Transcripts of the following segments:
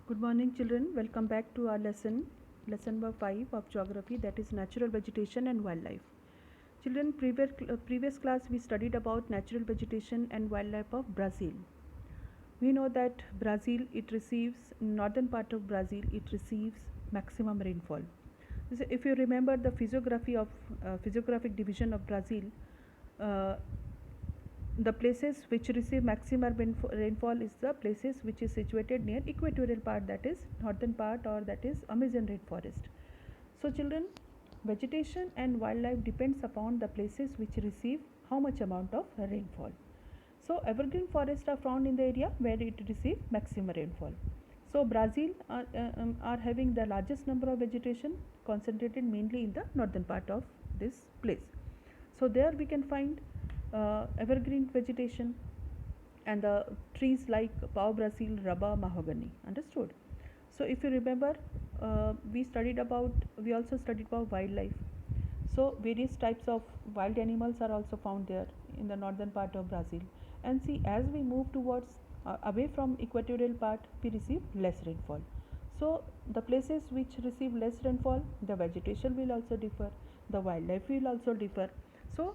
Good morning, children. Welcome back to our lesson number 5 of geography, that is natural vegetation and wildlife. Children, previous class we studied about natural vegetation and wildlife of Brazil. We know that Brazil, it receives, northern part of Brazil, it receives maximum rainfall. So if you remember the physiographic division of Brazil, uh, the places which receive maximum rainfall is the places which is situated near equatorial part, that is northern part, or that is Amazon rainforest. So children, vegetation and wildlife depends upon the places which receive how much amount of rainfall. So evergreen forests are found in the area where it receive maximum rainfall. So Brazil are having the largest number of vegetation concentrated mainly in the northern part of this place. So there we can find evergreen vegetation and the trees like pau Brazil, raba, mahogany. Understood? So if you remember, we also studied about wildlife. So various types of wild animals are also found there in the northern part of Brazil. And see, as we move towards away from equatorial part, we receive less rainfall. So the places which receive less rainfall, the vegetation will also differ, the wildlife will also differ. So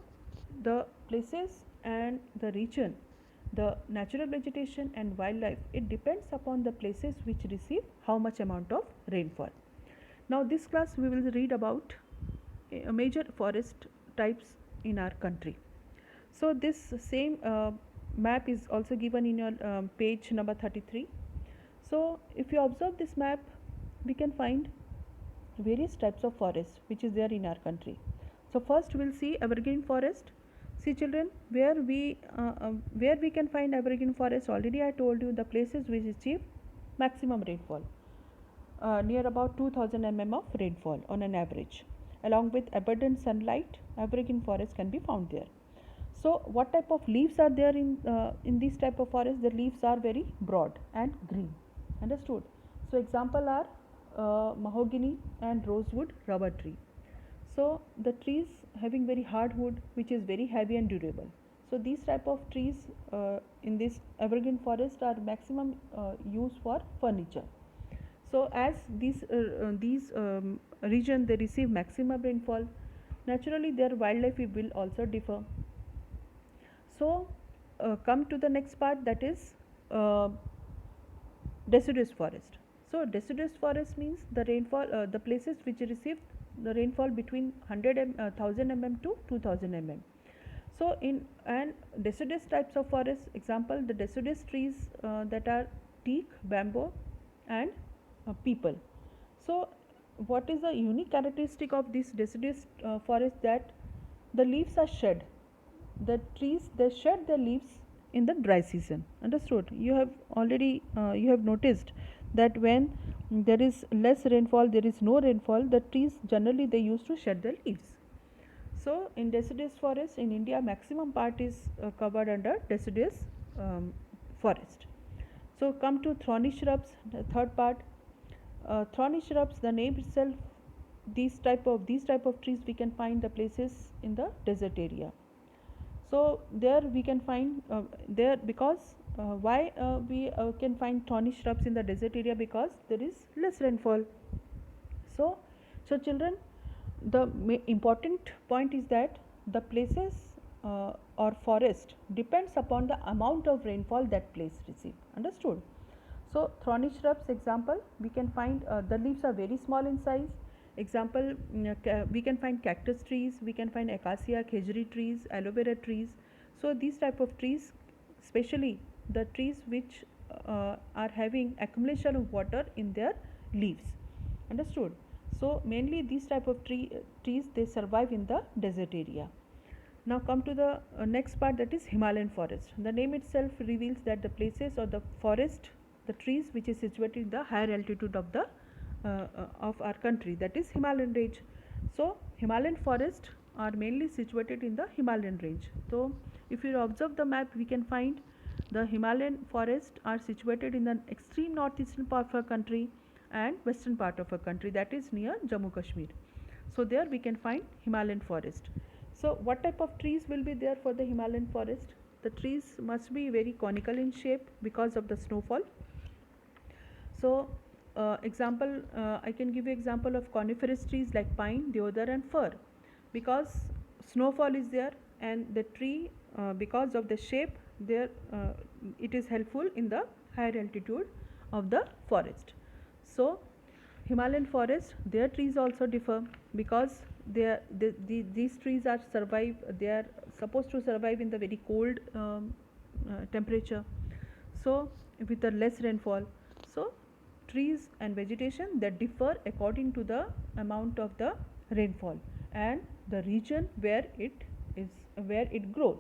the places and the region, the natural vegetation and wildlife, it depends upon the places which receive how much amount of rainfall. Now this class we will read about major forest types in our country. So this same map is also given in your page number 33. So if you observe this map, we can find various types of forest which is there in our country. So first we'll see evergreen forest. See children, where we can find evergreen forest, already I told you the places which achieve maximum rainfall, near about 2000 mm of rainfall on an average. Along with abundant sunlight, evergreen forest can be found there. So what type of leaves are there in this type of forest? The leaves are very broad and green. Understood? So example are mahogany and rosewood rubber tree. So the trees having very hard wood which is very heavy and durable. So these type of trees in this evergreen forest are maximum used for furniture. So as these region they receive maximum rainfall, naturally their wildlife will also differ. So come to the next part, that is uh, deciduous forest. So deciduous forest means the rainfall, the places which receive the rainfall between 1000 mm to 2000 mm. So in and deciduous types of forests, example the deciduous trees that are teak, bamboo and people. So what is the unique characteristic of this deciduous forest? That the leaves are shed, the trees they shed their leaves in the dry season. Understood? You have already you have noticed that when there is less rainfall, there is no rainfall, the trees generally they used to shed their leaves. So in deciduous forest in India, maximum part is covered under deciduous forest. So come to thorny shrubs, the third part. Thorny shrubs, the name itself, these type of trees we can find the places in the desert area. So there we can find there because why we can find thorny shrubs in the desert area, because there is less rainfall. So, so children, the important point is that the places or forest depends upon the amount of rainfall that place receive. Understood? So thorny shrubs example, we can find the leaves are very small in size. Example, we can find cactus trees, we can find acacia, khejri trees, aloe vera trees. So these type of trees, especially the trees which are having accumulation of water in their leaves. Understood? So mainly these type of trees they survive in the desert area. Now come to the next part, that is Himalayan forest. The name itself reveals that the places or the forest, the trees which is situated in the higher altitude of the of our country, that is Himalayan range. So Himalayan forest are mainly situated in the Himalayan range. So if you observe the map, we can find the Himalayan forests are situated in the extreme northeastern part of our country and western part of our country, that is near Jammu Kashmir. So there we can find Himalayan forest. So what type of trees will be there for the Himalayan forest? The trees must be very conical in shape because of the snowfall. So I can give you example of coniferous trees like pine, deodar and fir, because snowfall is there, and the tree, because of the shape there, it is helpful in the higher altitude of the forest. So Himalayan forest, their trees also differ, because these trees they are supposed to survive in the very cold temperature, so with a less rainfall. So trees and vegetation that differ according to the amount of the rainfall and the region where it grows.